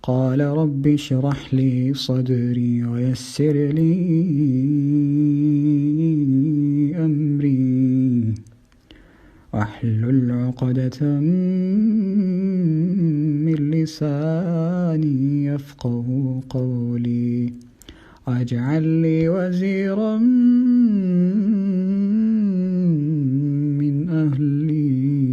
قال رب اشرح لي صدري ويسر لي أمري واحلل عقدة من لساني يفقه قولي واجعل لي وزيرا من أهلي